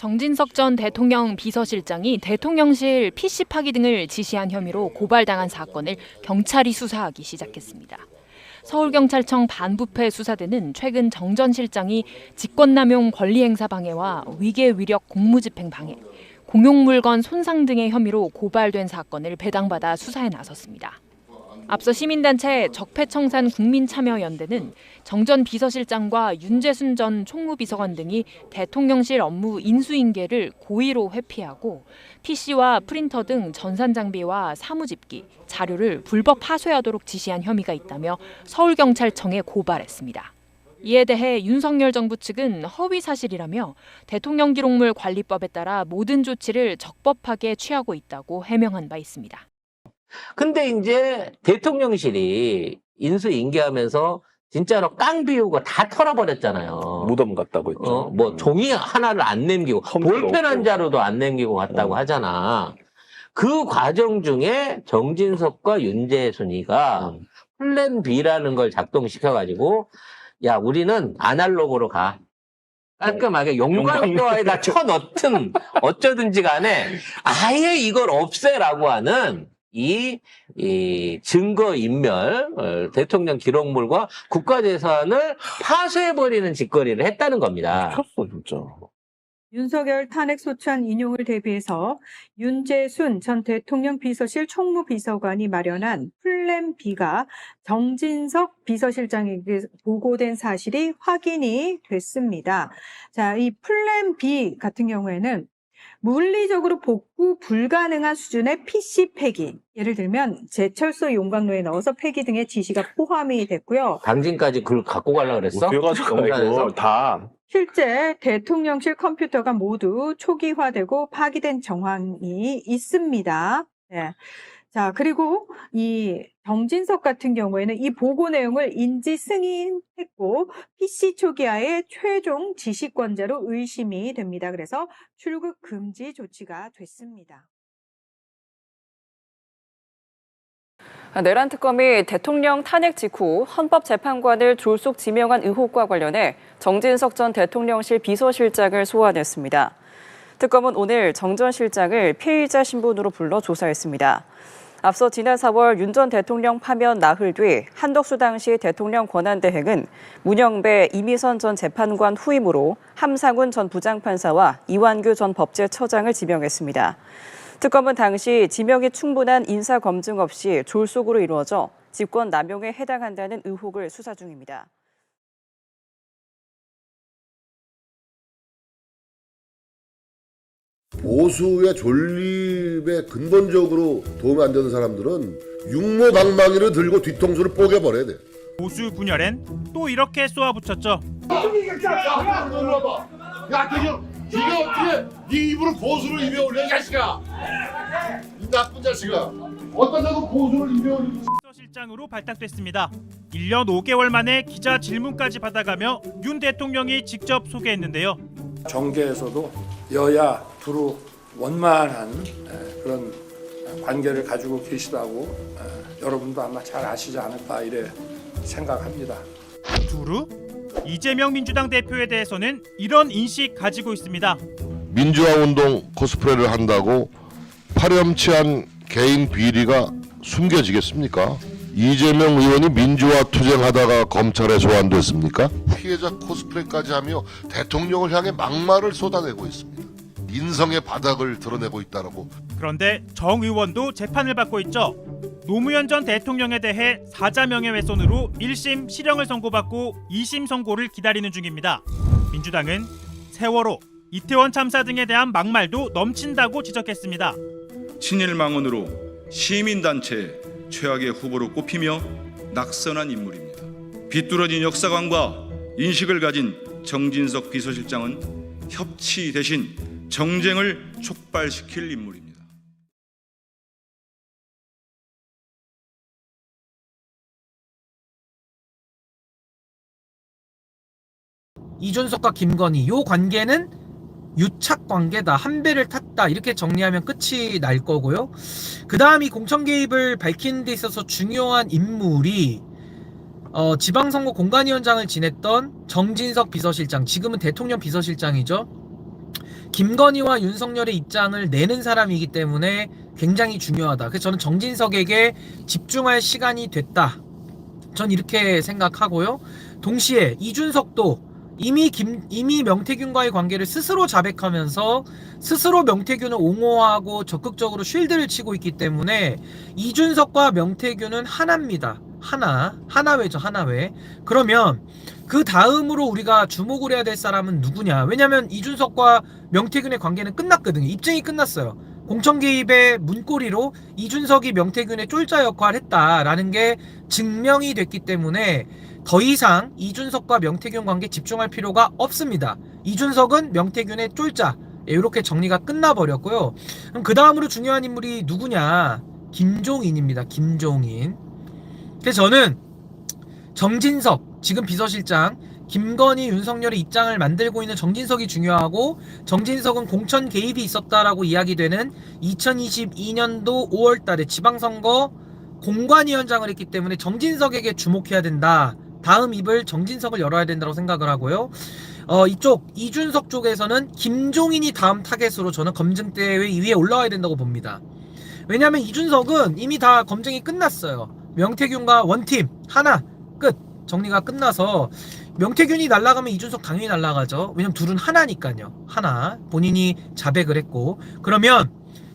정진석 전 대통령 비서실장이 대통령실 PC 파기 등을 지시한 혐의로 고발당한 사건을 경찰이 수사하기 시작했습니다. 서울경찰청 반부패 수사대는 최근 정 전 실장이 직권남용 권리행사 방해와 위계위력 공무집행 방해, 공용물건 손상 등의 혐의로 고발된 사건을 배당받아 수사에 나섰습니다. 앞서 시민단체 적폐청산 국민참여연대는 정 전 비서실장과 윤재순 전 총무비서관 등이 대통령실 업무 인수인계를 고의로 회피하고 PC와 프린터 등 전산 장비와 사무집기, 자료를 불법 하소하도록 지시한 혐의가 있다며 서울경찰청에 고발했습니다. 이에 대해 윤석열 정부 측은 허위 사실이라며 대통령기록물 관리법에 따라 모든 조치를 적법하게 취하고 있다고 해명한 바 있습니다. 근데 이제 대통령실이 인수인계하면서 진짜로 깡 비우고 다 털어버렸잖아요. 무덤 같다고 했죠. 뭐 종이 하나를 안 남기고 볼펜 한 자루도 안 남기고 갔다고 하잖아. 그 과정 중에 정진석과 윤재순이가 플랜 B라는 걸 작동시켜가지고 야 우리는 아날로그로 가. 깔끔하게 용광로에다 쳐넣든 어쩌든지 간에 아예 이걸 없애라고 하는 이 증거인멸, 대통령 기록물과 국가재산을 파쇄해버리는 짓거리를 했다는 겁니다. 미쳤어 진짜. 윤석열 탄핵 소추안 인용을 대비해서 윤재순 전 대통령 비서실 총무비서관이 마련한 플랜 B가 정진석 비서실장에게 보고된 사실이 확인이 됐습니다. 자, 이 플랜 B 같은 경우에는 물리적으로 복구 불가능한 수준의 PC 폐기, 예를 들면 제철소 용광로에 넣어서 폐기 등의 지시가 포함이 됐고요. 당진까지 그걸 갖고 가려고 그랬어? 그래가지고 이거 다 실제 대통령실 컴퓨터가 모두 초기화되고 파기된 정황이 있습니다. 네. 자, 그리고 이 정진석 같은 경우에는 이 보고 내용을 인지 승인했고 PC 초기화의 최종 지시권자로 의심이 됩니다. 그래서 출국 금지 조치가 됐습니다. 내란 특검이 대통령 탄핵 직후 헌법재판관을 졸속 지명한 의혹과 관련해 정진석 전 대통령실 비서실장을 소환했습니다. 특검은 오늘 정 전 실장을 피의자 신분으로 불러 조사했습니다. 앞서 지난 4월 윤 전 대통령 파면 나흘 뒤 한덕수 당시 대통령 권한대행은 문영배, 이미선 전 재판관 후임으로 함상훈 전 부장판사와 이완규 전 법제처장을 지명했습니다. 특검은 당시 지명이 충분한 인사검증 없이 졸속으로 이루어져 직권 남용에 해당한다는 의혹을 수사 중입니다. 보수의 존립에 근본적으로 도움이 안 되는 사람들은 육모방망이를 들고 뒤통수를 뽀개버려야 돼. 보수 분열엔 또 이렇게 쏘아붙였죠. 야, 네가 어떻게 네 입으로 보수를 입에 올려, 이 자식아! 이 나쁜 자식아! 어떤 데도 보수를 입에 올려. 비서실장으로 발탁됐습니다. 1년 5개월 만에 기자 질문까지 받아가며 윤 대통령이 직접 소개했는데요. 정계에서도 여야 두루 원만한 그런 관계를 가지고 계시다고 여러분도 아마 잘 아시지 않을까 이래 생각합니다. 두루? 이재명 민주당 대표에 대해서는 이런 인식 가지고 있습니다. 민주화운동 코스프레를 한다고 파렴치한 개인 비리가 숨겨지겠습니까? 이재명 의원이 민주화 투쟁하다가 검찰에 소환됐습니까? 피해자 코스프레까지 하며 대통령을 향해 막말을 쏟아내고 있습니다. 인성의 바닥을 드러내고 있다라고. 그런데 정 의원도 재판을 받고 있죠. 노무현 전 대통령에 대해 사자 명예훼손으로 1심 실형을 선고받고 2심 선고를 기다리는 중입니다. 민주당은 세월호, 이태원 참사 등에 대한 막말도 넘친다고 지적했습니다. 친일망언으로 시민단체 최악의 후보로 꼽히며 낙선한 인물입니다. 비뚤어진 역사관과 인식을 가진 정진석 비서실장은 협치 대신 정쟁을 촉발시킬 인물입니다. 이준석과 김건희 요 관계는 유착 관계다, 한 배를 탔다, 이렇게 정리하면 끝이 날 거고요. 그 다음 이 공천 개입을 밝히는 데 있어서 중요한 인물이 지방선거 공관위원장을 지냈던 정진석 비서실장, 지금은 대통령 비서실장이죠. 김건희와 윤석열의 입장을 내는 사람이기 때문에 굉장히 중요하다. 그래서 저는 정진석에게 집중할 시간이 됐다. 전 이렇게 생각하고요. 동시에 이준석도 이미 명태균과의 관계를 스스로 자백하면서 스스로 명태균을 옹호하고 적극적으로 쉴드를 치고 있기 때문에 이준석과 명태균은 하나입니다. 하나회죠, 하나회. 그러면 그 다음으로 우리가 주목을 해야 될 사람은 누구냐? 왜냐면 이준석과 명태균의 관계는 끝났거든요. 입증이 끝났어요. 공천 개입의 문고리로 이준석이 명태균의 쫄자 역할을 했다라는 게 증명이 됐기 때문에 더 이상 이준석과 명태균 관계 집중할 필요가 없습니다. 이준석은 명태균의 쫄자. 이렇게 정리가 끝나버렸고요. 그럼 그 다음으로 중요한 인물이 누구냐? 김종인입니다. 김종인. 그래서 저는 정진석, 지금 비서실장, 김건희, 윤석열의 입장을 만들고 있는 정진석이 중요하고, 정진석은 공천 개입이 있었다라고 이야기되는 2022년도 5월달에 지방선거 공관위원장을 했기 때문에 정진석에게 주목해야 된다. 다음 입을 정진석을 열어야 된다고 생각을 하고요. 이쪽 이준석 쪽에서는 김종인이 다음 타겟으로 저는 검증대 위에 올라와야 된다고 봅니다. 왜냐하면 이준석은 이미 다 검증이 끝났어요. 명태균과 원팀 하나 끝 정리가 끝나서 명태균이 날아가면 이준석 당연히 날아가죠. 왜냐면 둘은 하나니까요. 하나 본인이 자백을 했고, 그러면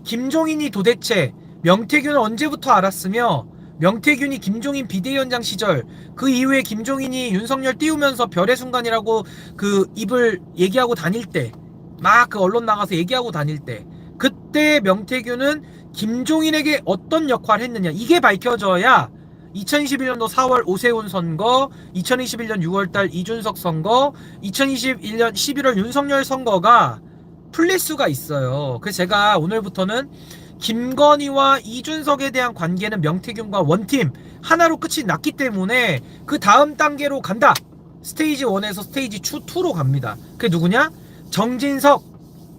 김종인이 도대체 명태균을 언제부터 알았으며 명태균이 김종인 비대위원장 시절 그 이후에 김종인이 윤석열 띄우면서 별의 순간이라고 그 입을 얘기하고 다닐 때, 막 그 언론 나가서 얘기하고 다닐 때, 그때 명태균은 김종인에게 어떤 역할을 했느냐, 이게 밝혀져야 2021년도 4월 오세훈 선거, 2021년 6월달 이준석 선거, 2021년 11월 윤석열 선거가 풀릴 수가 있어요. 그래서 제가 오늘부터는 김건희와 이준석에 대한 관계는 명태균과 원팀 하나로 끝이 났기 때문에 그 다음 단계로 간다. 스테이지 1에서 스테이지 2로 갑니다. 그게 누구냐? 정진석,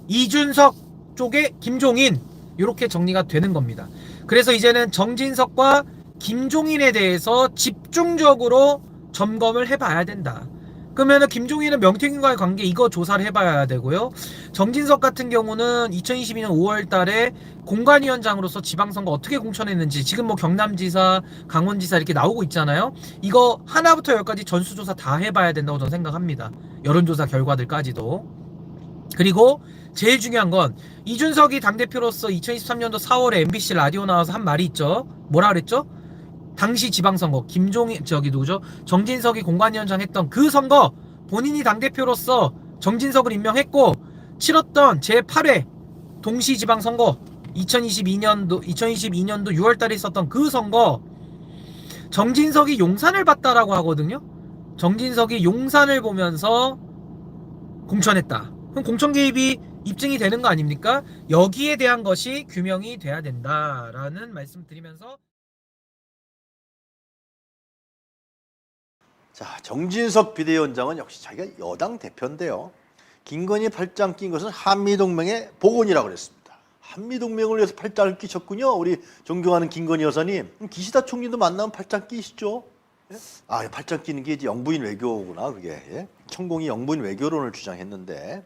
이준석 쪽에 김종인, 이렇게 정리가 되는 겁니다. 그래서 이제는 정진석과 김종인에 대해서 집중적으로 점검을 해봐야 된다. 그러면은 김종인은 명태균과의 관계 이거 조사를 해봐야 되고요. 정진석 같은 경우는 2022년 5월 달에 공관위원장으로서 지방선거 어떻게 공천했는지, 지금 뭐 경남지사, 강원지사 이렇게 나오고 있잖아요. 이거 하나부터 열까지 전수조사 다 해봐야 된다고 저는 생각합니다. 여론조사 결과들까지도. 그리고 제일 중요한 건 이준석이 당대표로서 2023년도 4월에 MBC 라디오 나와서 한 말이 있죠. 뭐라 그랬죠? 당시 지방선거 김종인 누구죠? 정진석이 공관위원장 했던 그 선거, 본인이 당대표로서 정진석을 임명했고 치렀던 제8회 동시지방선거 2022년도 6월달에 있었던 그 선거, 정진석이 용산을 봤다라고 하거든요. 정진석이 용산을 보면서 공천했다. 그럼 공천 개입이 입증이 되는 거 아닙니까? 여기에 대한 것이 규명이 돼야 된다라는 말씀 드리면서, 자, 정진석 비대위원장은 역시 자기가 여당 대표인데요. 김건희 팔짱 낀 것은 한미동맹의 복원이라고 그랬습니다. 한미동맹을 위해서 팔짱을 끼셨군요. 우리 존경하는 김건희 여사님. 기시다 총리도 만나면 팔짱 끼시죠? 예? 아, 팔짱 끼는 게 이제 영부인 외교구나, 그게. 예? 천공이 영부인 외교론을 주장했는데.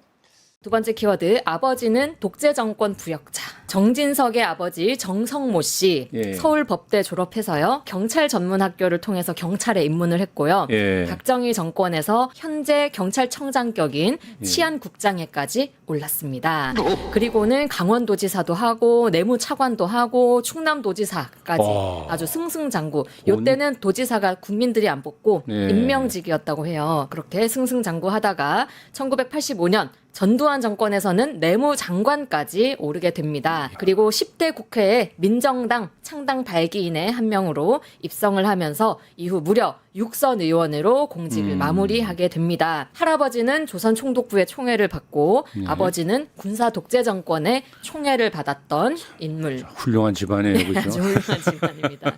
두 번째 키워드, 아버지는 독재 정권 부역자. 정진석의 아버지 정성모 씨, 서울법대 졸업해서요, 경찰 전문학교를 통해서 경찰에 입문을 했고요. 박정희 정권에서 현재 경찰청장격인 치안국장에까지 올랐습니다. 그리고는 강원도지사도 하고 내무차관도 하고 충남도지사까지 아주 승승장구. 이때는 도지사가 국민들이 안 뽑고 임명직이었다고 해요. 그렇게 승승장구하다가 1985년 전두환 정권에서는 내무장관까지 오르게 됩니다. 그리고 10대 국회에 민정당 창당 발기인의 한 명으로 입성을 하면서 이후 무려 6선 의원으로 공직을 마무리하게 됩니다. 할아버지는 조선 총독부의 총애를 받고 아버지는 군사 독재 정권의 총애를 받았던 인물. 훌륭한 집안이에요, 그렇죠? 아주 훌륭한 집안입니다.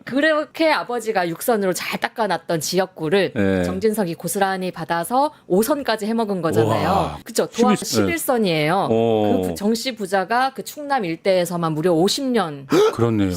그렇게 아버지가 6선으로 잘 닦아놨던 지역구를 정진석이 고스란히 받아서 5선까지 해먹은 거잖아요. 그렇죠? 도합 11선이에요. 그 정씨 부자가 그 충남 일대에서만 무려 50년 그렇네요.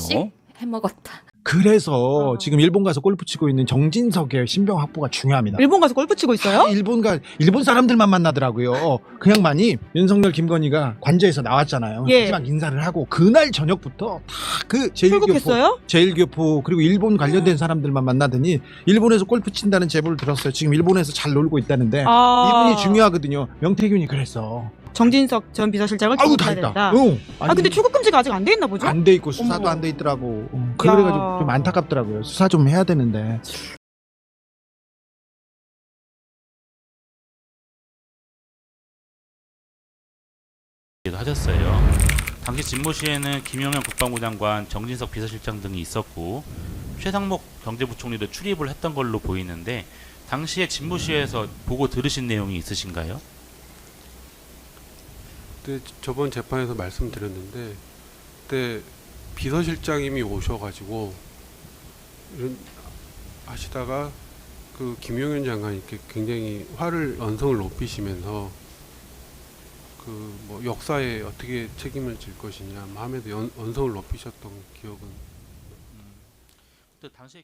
해먹었다. 그래서 지금 일본 가서 골프 치고 있는 정진석의 신병 확보가 중요합니다. 일본 가서 골프 치고 있어요? 일본 사람들만 만나더라고요. 그 양반이 윤석열 김건희가 관저에서 나왔잖아요. 예. 마지막 인사를 하고 그날 저녁부터 다 그 출국했어요? 제일교포 그리고 일본 관련된 사람들만 만나더니 일본에서 골프 친다는 제보를 들었어요. 지금 일본에서 잘 놀고 있다는데 이분이 중요하거든요. 명태균이 그랬어. 정진석 전 비서실장을 아우 출국해야 다 된다. 했다. 근데 출국 금지가 아직 안 돼 있나 보죠? 안 돼 있고 수사도 어머. 안 돼 있더라고. 그래가지고 좀 안타깝더라고요. 수사 좀 해야 되는데. 하셨어요. 당시 집무실에는 김용현 국방부 장관, 정진석 비서실장 등이 있었고 최상목 경제부총리도 출입을 했던 걸로 보이는데 당시에 집무실에서 보고 들으신 내용이 있으신가요? 네, 저번 재판에서 말씀드렸는데 그때 비서실장님이 오셔가지고 이런 하시다가 그 김용현 장관이 이렇게 굉장히 언성을 높이시면서 그 뭐 역사에 어떻게 책임을 질 것이냐 하면서 언성을 높이셨던 기억은. 그때 당시에